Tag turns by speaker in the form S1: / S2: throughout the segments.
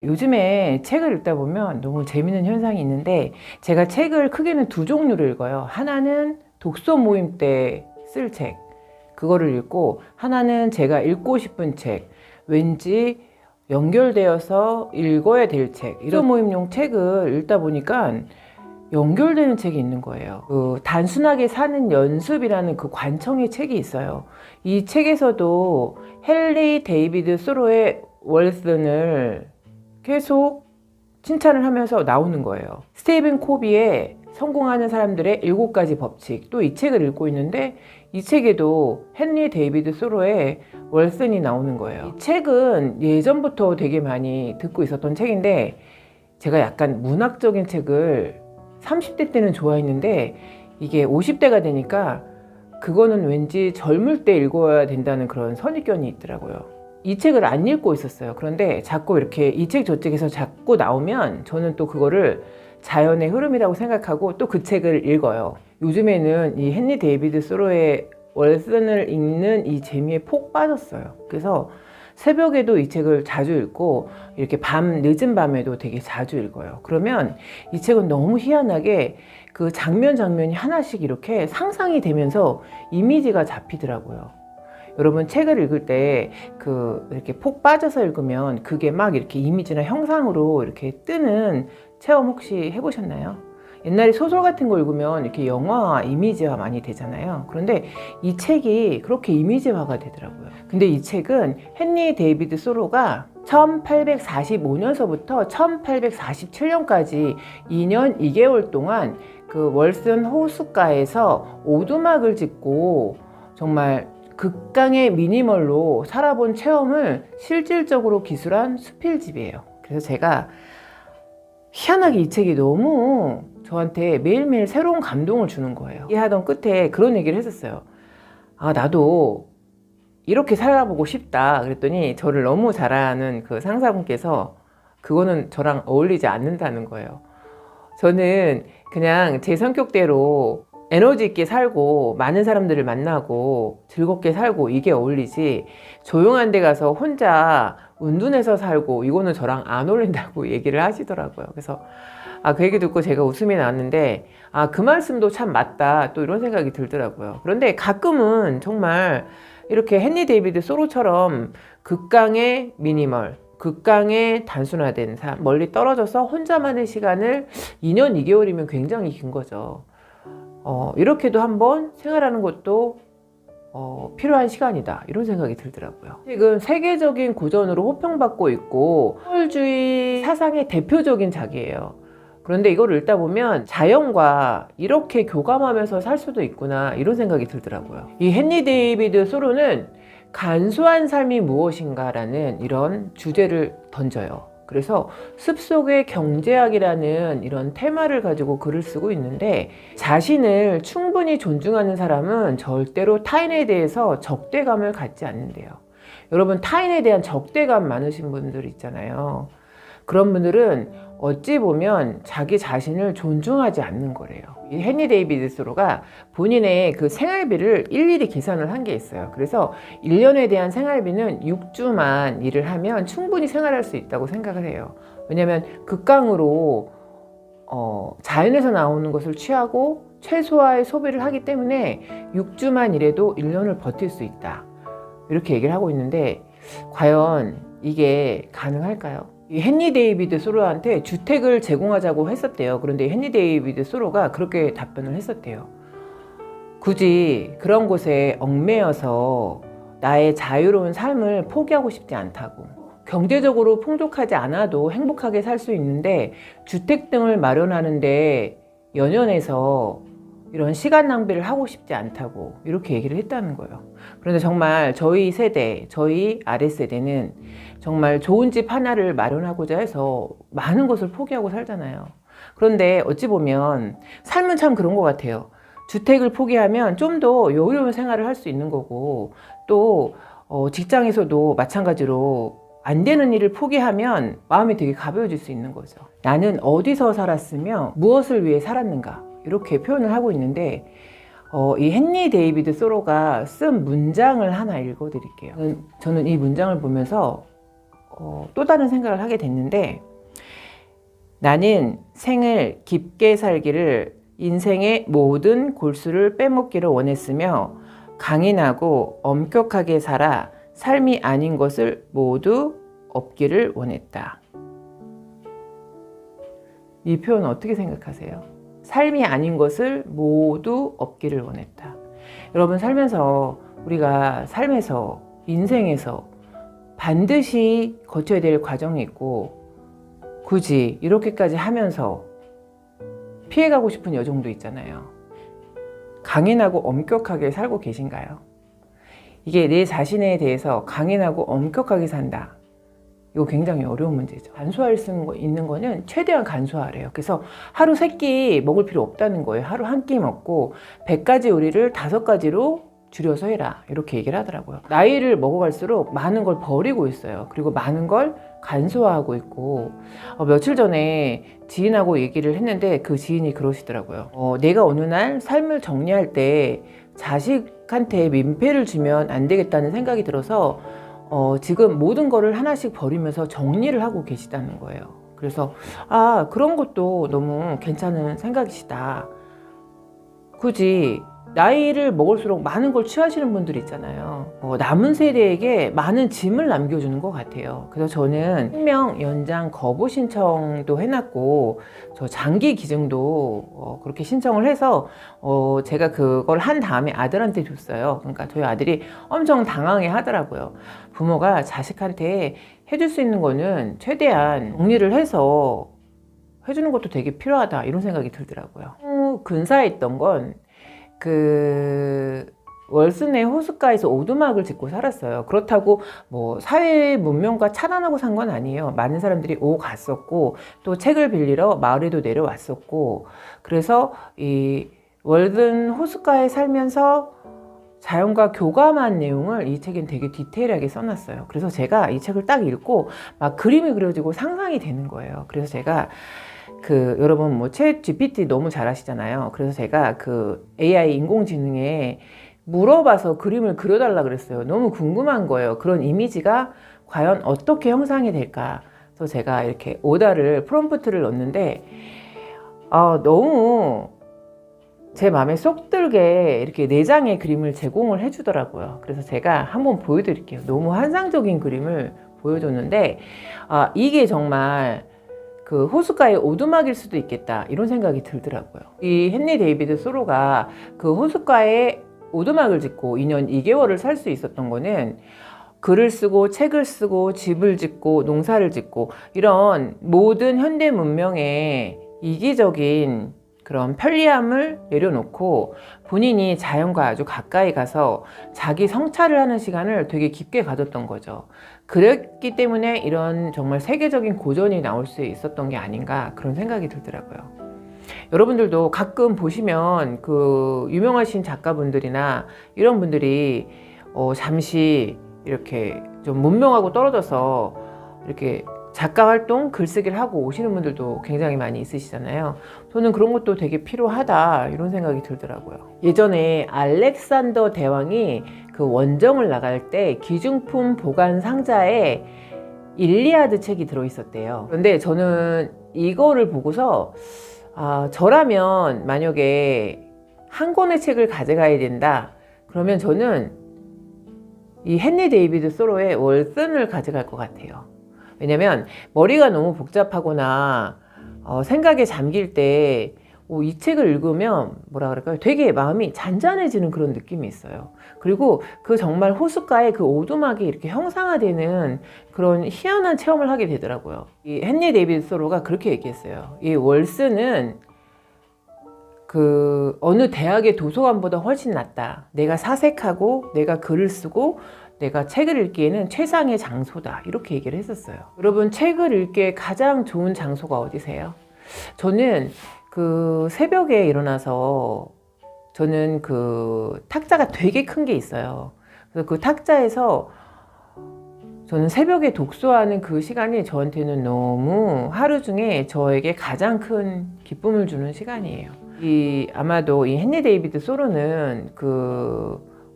S1: 요즘에 책을 읽다 보면 너무 재밌는 현상이 있는데, 제가 책을 크게는 두 종류를 읽어요. 하나는 독서 모임 때 쓸 책, 그거를 읽고, 하나는 제가 읽고 싶은 책, 왠지 연결되어서 읽어야 될 책, 이런 모임용 책을 읽다 보니까 연결되는 책이 있는 거예요. 그 단순하게 사는 연습이라는 그 관청의 책이 있어요. 이 책에서도 헨리 데이비드 소로의 월슨을 계속 칭찬을 하면서 나오는 거예요. 스테이븐 코비의 성공하는 사람들의 7가지 법칙, 또 이 책을 읽고 있는데 이 책에도 헨리 데이비드 소로의 월슨이 나오는 거예요. 이 책은 예전부터 되게 많이 듣고 있었던 책인데, 제가 약간 문학적인 책을 30대 때는 좋아했는데 이게 50대가 되니까 그거는 왠지 젊을 때 읽어야 된다는 그런 선입견이 있더라고요. 이 책을 안 읽고 있었어요. 그런데 자꾸 이렇게 이 책 저 책에서 자꾸 나오면 저는 또 그거를 자연의 흐름이라고 생각하고 또 그 책을 읽어요. 요즘에는 이 헨리 데이비드 소로의 월슨을 읽는 이 재미에 폭 빠졌어요. 그래서 새벽에도 이 책을 자주 읽고 이렇게 늦은 밤에도 되게 자주 읽어요. 그러면 이 책은 너무 희한하게 그 장면이 하나씩 이렇게 상상이 되면서 이미지가 잡히더라고요. 여러분 책을 읽을 때 이렇게 폭 빠져서 읽으면 그게 막 이렇게 이미지나 형상으로 이렇게 뜨는 체험 혹시 해보셨나요? 옛날에 소설 같은 거 읽으면 이렇게 영화 이미지화 많이 되잖아요. 그런데 이 책이 그렇게 이미지화가 되더라고요. 근데 이 책은 헨리 데이비드 소로가 1845년서부터 1847년까지 2년 2개월 동안 그 월슨 호숫가에서 오두막을 짓고 정말 극강의 미니멀로 살아본 체험을 실질적으로 기술한 수필집이에요. 그래서 제가 희한하게 이 책이 너무 저한테 매일매일 새로운 감동을 주는 거예요. 얘기하던 끝에 그런 얘기를 했었어요. 아, 나도 이렇게 살아보고 싶다. 그랬더니 저를 너무 잘 아는 그 상사분께서 그거는 저랑 어울리지 않는다는 거예요. 저는 그냥 제 성격대로 에너지 있게 살고 많은 사람들을 만나고 즐겁게 살고 이게 어울리지, 조용한 데 가서 혼자 은둔해서 살고 이거는 저랑 안 어울린다고 얘기를 하시더라고요. 그래서 그 얘기 듣고 제가 웃음이 나왔는데, 그 말씀도 참 맞다, 또 이런 생각이 들더라고요. 그런데 가끔은 정말 이렇게 헨리 데이비드 소로처럼 극강의 미니멀, 극강의 단순화된 삶, 멀리 떨어져서 혼자만의 시간을 2년 2개월이면 굉장히 긴 거죠. 이렇게도 한번 생활하는 것도 필요한 시간이다, 이런 생각이 들더라고요. 지금 세계적인 고전으로 호평받고 있고 소월주의 사상의 대표적인 작이에요. 그런데 이걸 읽다 보면 자연과 이렇게 교감하면서 살 수도 있구나, 이런 생각이 들더라고요. 이 헨리 데이비드 소로는 간소한 삶이 무엇인가라는 이런 주제를 던져요. 그래서 숲속의 경제학이라는 이런 테마를 가지고 글을 쓰고 있는데, 자신을 충분히 존중하는 사람은 절대로 타인에 대해서 적대감을 갖지 않는데요. 여러분, 타인에 대한 적대감 많으신 분들 있잖아요. 그런 분들은 어찌 보면 자기 자신을 존중하지 않는 거래요. 이 헨리 데이비드 소로가 본인의 그 생활비를 일일이 계산을 한 게 있어요. 그래서 1년에 대한 생활비는 6주만 일을 하면 충분히 생활할 수 있다고 생각을 해요. 왜냐하면 극강으로 자연에서 나오는 것을 취하고 최소화의 소비를 하기 때문에 6주만 일해도 1년을 버틸 수 있다, 이렇게 얘기를 하고 있는데, 과연 이게 가능할까요? 이 헨리 데이비드 소로한테 주택을 제공하자고 했었대요. 그런데 헨리 데이비드 소로가 그렇게 답변을 했었대요. 굳이 그런 곳에 얽매여서 나의 자유로운 삶을 포기하고 싶지 않다고. 경제적으로 풍족하지 않아도 행복하게 살 수 있는데 주택 등을 마련하는데 연연해서 이런 시간 낭비를 하고 싶지 않다고, 이렇게 얘기를 했다는 거예요. 그런데 정말 저희 세대, 저희 아랫세대는 정말 좋은 집 하나를 마련하고자 해서 많은 것을 포기하고 살잖아요. 그런데 어찌 보면 삶은 참 그런 것 같아요. 주택을 포기하면 좀 더 여유로운 생활을 할 수 있는 거고, 또 직장에서도 마찬가지로 안 되는 일을 포기하면 마음이 되게 가벼워질 수 있는 거죠. 나는 어디서 살았으며 무엇을 위해 살았는가, 이렇게 표현을 하고 있는데, 이 헨리 데이비드 소로가 쓴 문장을 하나 읽어드릴게요. 저는 이 문장을 보면서 또 다른 생각을 하게 됐는데, 나는 생을 깊게 살기를 인생의 모든 골수를 빼먹기를 원했으며 강인하고 엄격하게 살아 삶이 아닌 것을 모두 없기를 원했다. 이 표현 어떻게 생각하세요? 삶이 아닌 것을 모두 없기를 원했다. 여러분, 살면서 우리가 삶에서 인생에서 반드시 거쳐야 될 과정이 있고, 굳이 이렇게까지 하면서 피해가고 싶은 여정도 있잖아요. 강인하고 엄격하게 살고 계신가요? 이게 내 자신에 대해서 강인하고 엄격하게 산다. 이거 굉장히 어려운 문제죠. 간소화할 수 있는 거는 최대한 간소화하래요. 그래서 하루 3끼 먹을 필요 없다는 거예요. 하루 1끼 먹고 100가지 요리를 5가지로 줄여서 해라. 이렇게 얘기를 하더라고요. 나이를 먹어갈수록 많은 걸 버리고 있어요. 그리고 많은 걸 간소화하고 있고, 며칠 전에 지인하고 얘기를 했는데 그 지인이 그러시더라고요. 내가 어느 날 삶을 정리할 때 자식한테 민폐를 주면 안 되겠다는 생각이 들어서 지금 모든 거를 하나씩 버리면서 정리를 하고 계시다는 거예요. 그래서 그런 것도 너무 괜찮은 생각이시다. 굳이 나이를 먹을수록 많은 걸 취하시는 분들이 있잖아요. 남은 세대에게 많은 짐을 남겨주는 것 같아요. 그래서 저는 생명 연장 거부 신청도 해놨고, 저 장기 기증도 그렇게 신청을 해서 제가 그걸 한 다음에 아들한테 줬어요. 그러니까 저희 아들이 엄청 당황해 하더라고요. 부모가 자식한테 해줄 수 있는 거는 최대한 정리를 해서 해주는 것도 되게 필요하다, 이런 생각이 들더라고요. 근사했던 건 월슨의 호숫가에서 오두막을 짓고 살았어요. 그렇다고 뭐 사회 문명과 차단하고 산 건 아니에요. 많은 사람들이 갔었고, 또 책을 빌리러 마을에도 내려왔었고, 그래서 이 월슨 호숫가에 살면서 자연과 교감한 내용을 이 책엔 되게 디테일하게 써놨어요. 그래서 제가 이 책을 딱 읽고 막 그림이 그려지고 상상이 되는 거예요. 그래서 제가 여러분 챗 GPT 너무 잘 하시잖아요. 그래서 제가 AI 인공지능에 물어봐서 그림을 그려달라 그랬어요. 너무 궁금한 거예요. 그런 이미지가 과연 어떻게 형상이 될까. 그래서 제가 이렇게 프롬프트를 넣었는데 너무 제 마음에 쏙 들게 이렇게 4장의 그림을 제공을 해주더라고요. 그래서 제가 한번 보여드릴게요. 너무 환상적인 그림을 보여줬는데 이게 정말 호숫가의 오두막일 수도 있겠다, 이런 생각이 들더라고요. 이 헨리 데이비드 소로가 호숫가에 오두막을 짓고 2년 2개월을 살 수 있었던 거는 글을 쓰고 책을 쓰고 집을 짓고 농사를 짓고 이런 모든 현대 문명의 이기적인 그런 편리함을 내려놓고 본인이 자연과 아주 가까이 가서 자기 성찰을 하는 시간을 되게 깊게 가졌던 거죠. 그랬기 때문에 이런 정말 세계적인 고전이 나올 수 있었던 게 아닌가, 그런 생각이 들더라고요. 여러분들도 가끔 보시면 유명하신 작가분들이나 이런 분들이 잠시 이렇게 좀 문명하고 떨어져서 이렇게 작가 활동, 글쓰기를 하고 오시는 분들도 굉장히 많이 있으시잖아요. 저는 그런 것도 되게 필요하다, 이런 생각이 들더라고요. 예전에 알렉산더 대왕이 원정을 나갈 때 기중품 보관 상자에 일리아드 책이 들어있었대요. 그런데 저는 이거를 보고서 저라면 만약에 한 권의 책을 가져가야 된다, 그러면 저는 이 헨리 데이비드 소로의 월슨을 가져갈 것 같아요. 왜냐면 머리가 너무 복잡하거나 생각에 잠길 때 이 책을 읽으면 뭐라 그럴까요? 되게 마음이 잔잔해지는 그런 느낌이 있어요. 그리고 정말 호숫가에 오두막이 이렇게 형상화되는 그런 희한한 체험을 하게 되더라고요. 이 헨리 데이비드 소로가 그렇게 얘기했어요. 이 월슨은 어느 대학의 도서관보다 훨씬 낫다. 내가 사색하고 내가 글을 쓰고 내가 책을 읽기에는 최상의 장소다, 이렇게 얘기를 했었어요. 여러분, 책을 읽기에 가장 좋은 장소가 어디세요? 저는 새벽에 일어나서 저는 탁자가 되게 큰 게 있어요. 그래서 탁자에서 저는 새벽에 독서하는 시간이 저한테는 너무 하루 중에 저에게 가장 큰 기쁨을 주는 시간이에요. 아마도 이 헨리 데이비드 소로는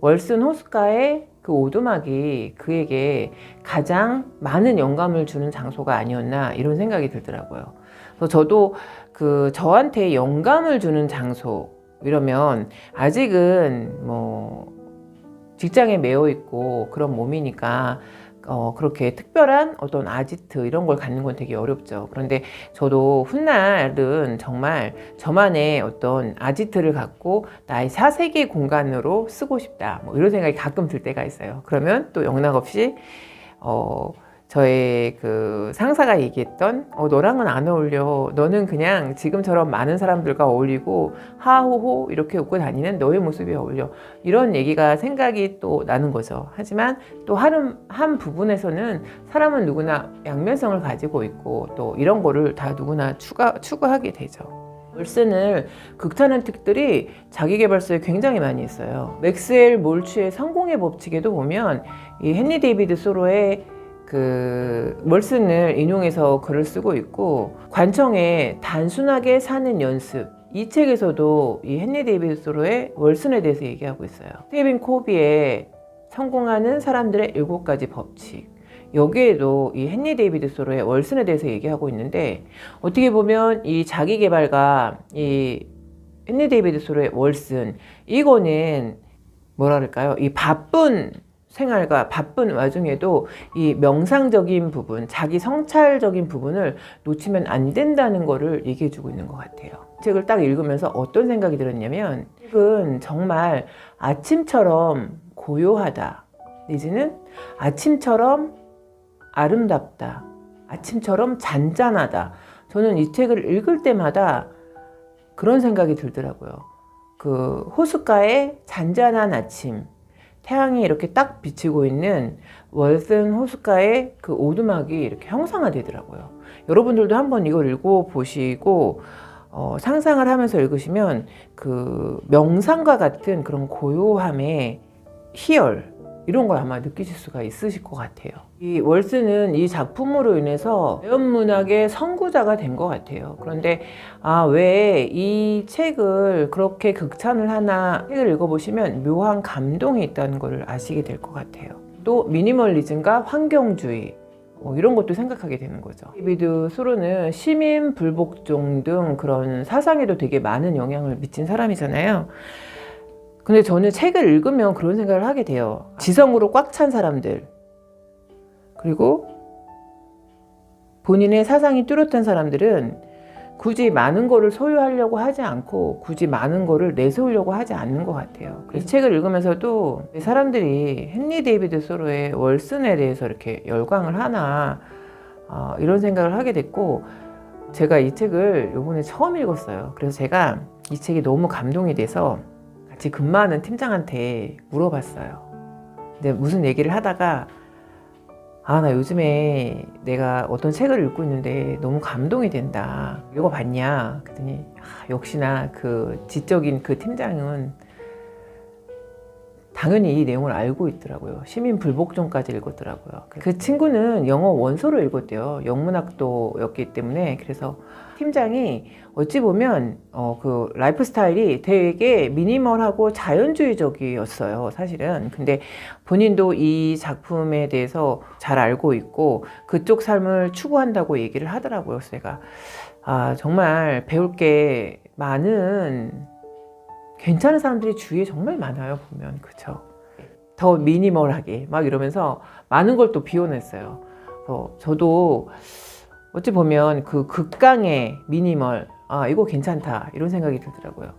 S1: 월슨 호숫가에 그 오두막이 그에게 가장 많은 영감을 주는 장소가 아니었나 이런 생각이 들더라고요. 그래서 저도 저한테 영감을 주는 장소 이러면 아직은 뭐 직장에 매여 있고 그런 몸이니까 그렇게 특별한 어떤 아지트 이런 걸 갖는 건 되게 어렵죠. 그런데 저도 훗날은 정말 저만의 어떤 아지트를 갖고 나의 사색의 공간으로 쓰고 싶다. 뭐 이런 생각이 가끔 들 때가 있어요. 그러면 또 영락없이 저의 그 상사가 얘기했던 너랑은 안 어울려. 너는 그냥 지금처럼 많은 사람들과 어울리고 하호호 이렇게 웃고 다니는 너의 모습이 어울려. 이런 얘기가 생각이 또 나는 거죠. 하지만 또 한 부분에서는 사람은 누구나 양면성을 가지고 있고 또 이런 거를 다 누구나 추구하게 되죠. 월슨을 극찬한 특들이 자기계발서에 굉장히 많이 있어요. 맥스웰 몰츠의 성공의 법칙에도 보면 이 헨리 데이비드 소로의 월슨을 인용해서 글을 쓰고 있고, 관청에 단순하게 사는 연습, 이 책에서도 이 헨리 데이비드 소로의 월슨에 대해서 얘기하고 있어요. 스티븐 코비의 성공하는 사람들의 7가지 법칙, 여기에도 이 헨리 데이비드 소로의 월슨에 대해서 얘기하고 있는데, 어떻게 보면 이 자기계발과 이 헨리 데이비드 소로의 월슨, 이거는 뭐랄까요, 이 바쁜 생활과 바쁜 와중에도 이 명상적인 부분, 자기 성찰적인 부분을 놓치면 안 된다는 거를 얘기해 주고 있는 것 같아요. 책을 딱 읽으면서 어떤 생각이 들었냐면, 책은 정말 아침처럼 고요하다, 내지는 아침처럼 아름답다, 아침처럼 잔잔하다. 저는 이 책을 읽을 때마다 그런 생각이 들더라고요. 호숫가의 잔잔한 아침, 태양이 이렇게 딱 비치고 있는 월슨 호숫가의 그 오두막이 이렇게 형상화되더라고요. 여러분들도 한번 이걸 읽어보시고 상상을 하면서 읽으시면 그 명상과 같은 그런 고요함의 희열, 이런 걸 아마 느끼실 수가 있으실 것 같아요. 이 월슨은 이 작품으로 인해서 자연문학의 선구자가 된 것 같아요. 그런데 왜 이 책을 그렇게 극찬을 하나, 책을 읽어보시면 묘한 감동이 있다는 걸 아시게 될 것 같아요. 또 미니멀리즘과 환경주의, 이런 것도 생각하게 되는 거죠. 데이비드 소로는 시민 불복종 등 그런 사상에도 되게 많은 영향을 미친 사람이잖아요. 근데 저는 책을 읽으면 그런 생각을 하게 돼요. 지성으로 꽉 찬 사람들, 그리고 본인의 사상이 뚜렷한 사람들은 굳이 많은 거를 소유하려고 하지 않고 굳이 많은 거를 내세우려고 하지 않는 것 같아요. 이 책을 읽으면서도 사람들이 헨리 데이비드 소로의 월슨에 대해서 이렇게 열광을 하나, 이런 생각을 하게 됐고, 제가 이 책을 이번에 처음 읽었어요. 그래서 제가 이 책이 너무 감동이 돼서 같이 근무하는 팀장한테 물어봤어요. 근데 무슨 얘기를 하다가 나 요즘에 내가 어떤 책을 읽고 있는데 너무 감동이 된다. 읽어봤냐? 그랬더니 역시나 그 지적인 그 팀장은 당연히 이 내용을 알고 있더라고요. 시민 불복종까지 읽었더라고요. 그 친구는 영어 원서를 읽었대요. 영문학도였기 때문에. 그래서 팀장이 어찌 보면 그 라이프 스타일이 되게 미니멀하고 자연주의적이었어요, 사실은. 근데 본인도 이 작품에 대해서 잘 알고 있고 그쪽 삶을 추구한다고 얘기를 하더라고요. 그래서 제가 정말 배울 게 많은, 괜찮은 사람들이 주위에 정말 많아요, 보면. 그쵸? 더 미니멀하게 막 이러면서 많은 걸 또 비워냈어요. 저도 어찌 보면 그 극강의 미니멀, 이거 괜찮다, 이런 생각이 들더라고요.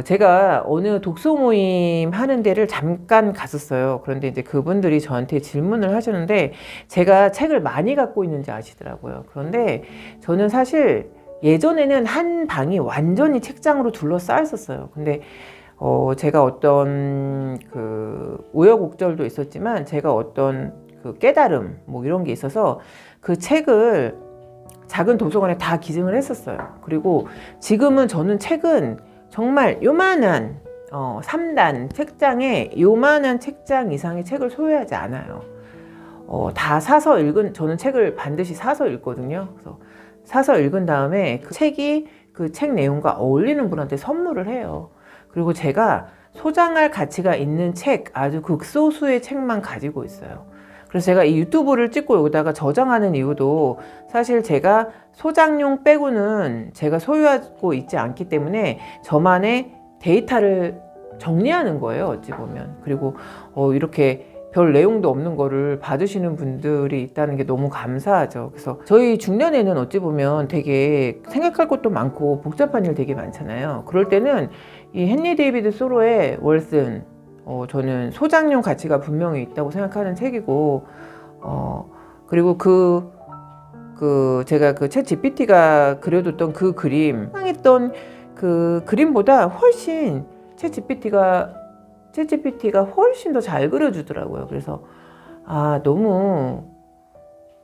S1: 제가 어느 독서 모임 하는 데를 잠깐 갔었어요. 그런데 이제 그분들이 저한테 질문을 하셨는데, 제가 책을 많이 갖고 있는지 아시더라고요. 그런데 저는 사실 예전에는 한 방이 완전히 책장으로 둘러싸였었어요. 근데 제가 어떤 우여곡절도 있었지만 제가 어떤 깨달음 뭐 이런 게 있어서 그 책을 작은 도서관에 다 기증을 했었어요. 그리고 지금은 저는 책은 정말 요만한 3단 책장에 요만한 책장 이상의 책을 소유하지 않아요. 다 사서 저는 책을 반드시 사서 읽거든요. 그래서 사서 읽은 다음에 그 책이 그 책 내용과 어울리는 분한테 선물을 해요. 그리고 제가 소장할 가치가 있는 책, 아주 극소수의 책만 가지고 있어요. 그래서 제가 이 유튜브를 찍고 여기다가 저장하는 이유도 사실 제가 소장용 빼고는 제가 소유하고 있지 않기 때문에 저만의 데이터를 정리하는 거예요, 어찌 보면. 그리고 이렇게 별 내용도 없는 거를 봐주시는 분들이 있다는 게 너무 감사하죠. 그래서 저희 중년에는 어찌 보면 되게 생각할 것도 많고 복잡한 일 되게 많잖아요. 그럴 때는 이 헨리 데이비드 소로의 월슨, 저는 소장용 가치가 분명히 있다고 생각하는 책이고, 그리고 제가 그 챗 GPT가 그려뒀던 그 그림, 상했던 그 그림보다 훨씬 챗 GPT가 훨씬 더 잘 그려주더라고요. 그래서 너무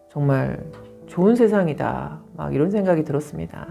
S1: 정말 좋은 세상이다, 막 이런 생각이 들었습니다.